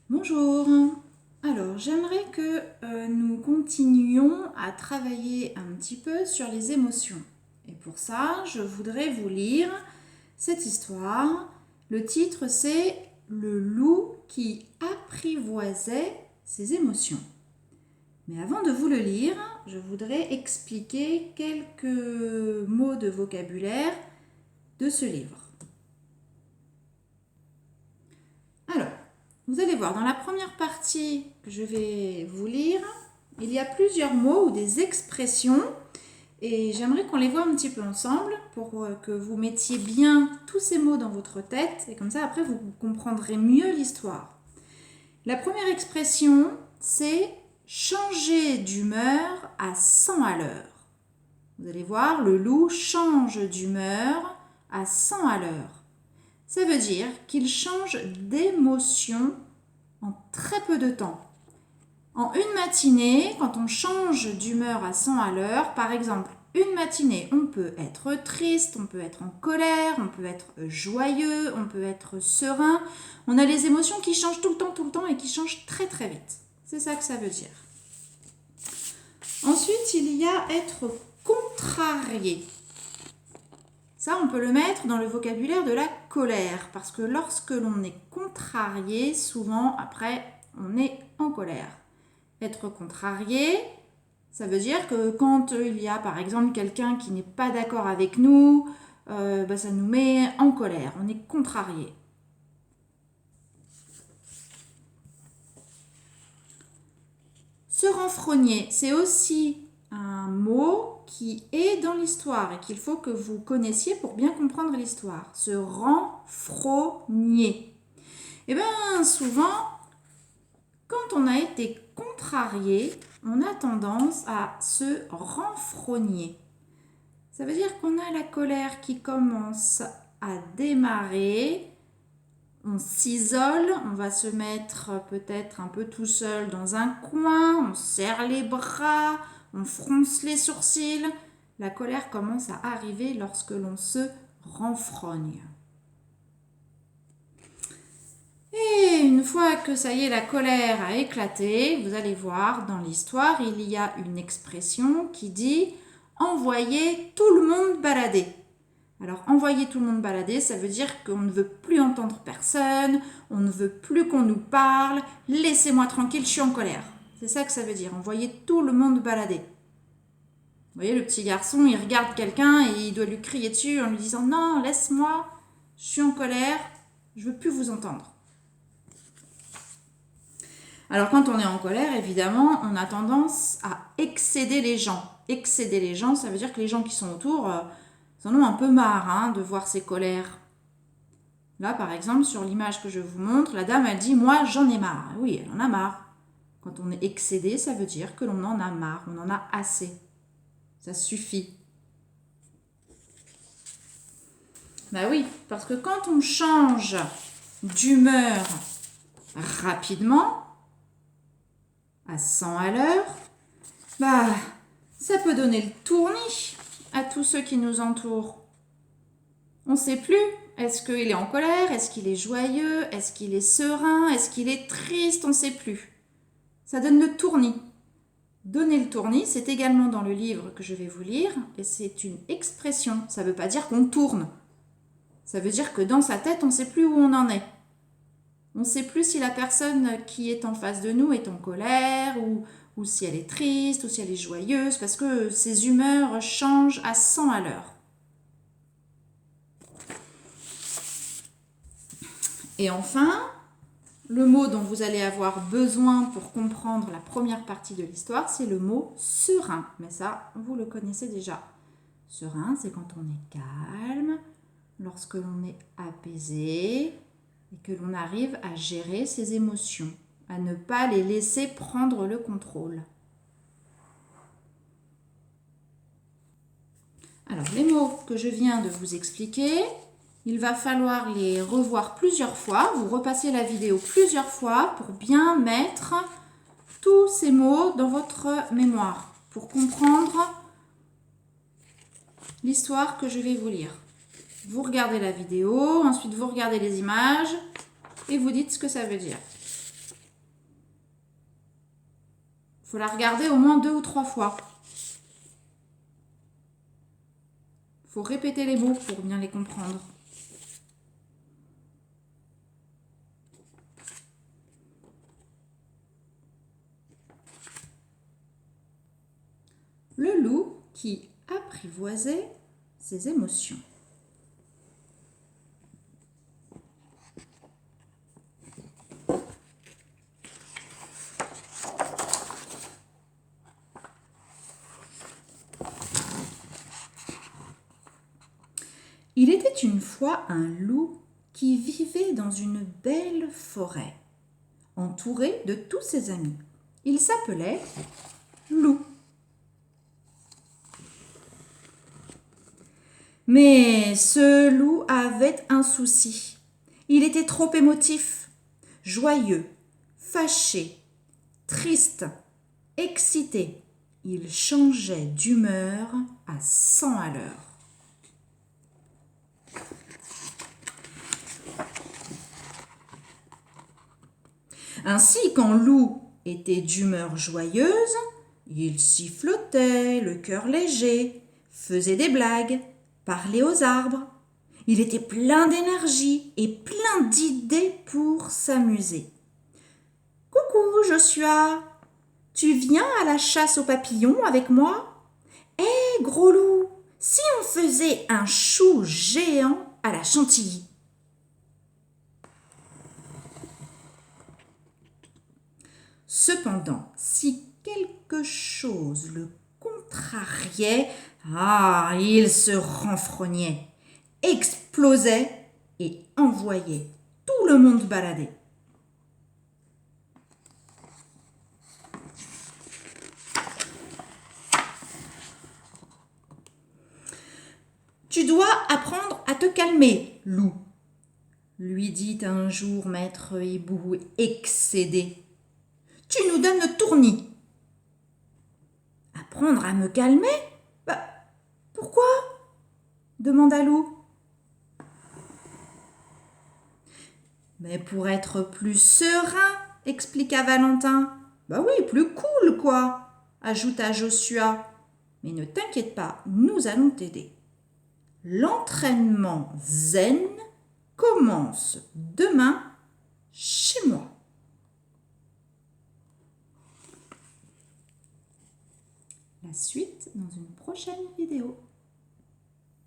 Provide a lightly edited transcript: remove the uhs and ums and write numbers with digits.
Bonjour. Alors, j'aimerais que nous continuions à travailler un petit peu sur les émotions. Et pour ça, je voudrais vous lire cette histoire. Le titre, c'est Le loup qui apprivoisait ses émotions. Mais avant de vous le lire, je voudrais expliquer quelques mots de vocabulaire de ce livre. Alors, vous allez voir, dans la première partie que je vais vous lire, il y a plusieurs mots ou des expressions et j'aimerais qu'on les voit un petit peu ensemble pour que vous mettiez bien tous ces mots dans votre tête et comme ça après vous comprendrez mieux l'histoire. La première expression, c'est changer d'humeur à 100 à l'heure. Vous allez voir, le loup change d'humeur à 100 à l'heure. Ça veut dire qu'il change d'émotion en très peu de temps. En une matinée, quand on change d'humeur à 100 à l'heure, par exemple, une matinée, on peut être triste, on peut être en colère, on peut être joyeux, on peut être serein. On a les émotions qui changent tout le temps et qui changent très très vite. C'est ça que ça veut dire. Ensuite, il y a être contrarié. Ça, on peut le mettre dans le vocabulaire de la colère, parce que lorsque l'on est contrarié, souvent, après, on est en colère. Être contrarié, ça veut dire que quand il y a, par exemple, quelqu'un qui n'est pas d'accord avec nous, ça nous met en colère, on est contrarié. Se renfrogner, c'est aussi un mot qui est dans l'histoire et qu'il faut que vous connaissiez pour bien comprendre l'histoire. Se renfrogner. Eh bien, souvent, quand on a été contrarié, on a tendance à se renfrogner. Ça veut dire qu'on a la colère qui commence à démarrer. On s'isole, on va se mettre peut-être un peu tout seul dans un coin, on serre les bras, on fronce les sourcils. La colère commence à arriver lorsque l'on se renfrogne. Et une fois que ça y est, la colère a éclaté, vous allez voir dans l'histoire, il y a une expression qui dit « envoyer tout le monde balader ». Alors, envoyer tout le monde balader, ça veut dire qu'on ne veut plus entendre personne, on ne veut plus qu'on nous parle, laissez-moi tranquille, je suis en colère. C'est ça que ça veut dire, envoyer tout le monde balader. Vous voyez, le petit garçon, il regarde quelqu'un et il doit lui crier dessus en lui disant « non, laisse-moi, je suis en colère, je ne veux plus vous entendre ». Alors, quand on est en colère, évidemment, on a tendance à excéder les gens. Excéder les gens, ça veut dire que les gens qui sont autour... ils en ont un peu marre de voir ces colères. Là, par exemple, sur l'image que je vous montre, la dame, elle dit « moi, j'en ai marre ». Oui, elle en a marre. Quand on est excédé, ça veut dire que l'on en a marre, on en a assez. Ça suffit. Ben oui, parce que quand on change d'humeur rapidement, à 100 à l'heure, ça peut donner le tournis à tous ceux qui nous entourent. On ne sait plus, est-ce qu'il est en colère, est-ce qu'il est joyeux, est-ce qu'il est serein, est-ce qu'il est triste, on ne sait plus. Ça donne le tournis. Donner le tournis, c'est également dans le livre que je vais vous lire, et c'est une expression, ça ne veut pas dire qu'on tourne. Ça veut dire que dans sa tête, on ne sait plus où on en est. On ne sait plus si la personne qui est en face de nous est en colère, ou si elle est triste, ou si elle est joyeuse, parce que ses humeurs changent à 100 à l'heure. Et enfin, le mot dont vous allez avoir besoin pour comprendre la première partie de l'histoire, c'est le mot serein. Mais ça, vous le connaissez déjà. Serein, c'est quand on est calme, lorsque l'on est apaisé et que l'on arrive à gérer ses émotions, à ne pas les laisser prendre le contrôle. Alors, les mots que je viens de vous expliquer, il va falloir les revoir plusieurs fois. Vous repassez la vidéo plusieurs fois pour bien mettre tous ces mots dans votre mémoire, pour comprendre l'histoire que je vais vous lire. Vous regardez la vidéo, ensuite vous regardez les images et vous dites ce que ça veut dire. faut la regarder au moins 2 ou 3 fois. Il faut répéter les mots pour bien les comprendre. Le loup qui apprivoisait ses émotions. Il était une fois un loup qui vivait dans une belle forêt, entouré de tous ses amis. Il s'appelait Loup. Mais ce loup avait un souci. Il était trop émotif, joyeux, fâché, triste, excité. Il changeait d'humeur à 100 à l'heure. Ainsi, quand Loup était d'humeur joyeuse, il sifflotait, le cœur léger, faisait des blagues, parlait aux arbres. Il était plein d'énergie et plein d'idées pour s'amuser. « Coucou, Joshua, tu viens à la chasse aux papillons avec moi ? Hé, gros loup, si on faisait un chou géant à la chantilly ?» Cependant, si quelque chose le contrariait, il se renfrognait, explosait et envoyait tout le monde balader. Tu dois apprendre à te calmer, loup, lui dit un jour maître hibou excédé. Tu nous donnes le tournis. Apprendre à me calmer ? Pourquoi ? Demanda Loup. Mais pour être plus serein, expliqua Valentin. Oui, plus cool, quoi, ajouta Joshua. Mais ne t'inquiète pas, nous allons t'aider. L'entraînement zen commence demain chez moi. La suite dans une prochaine vidéo.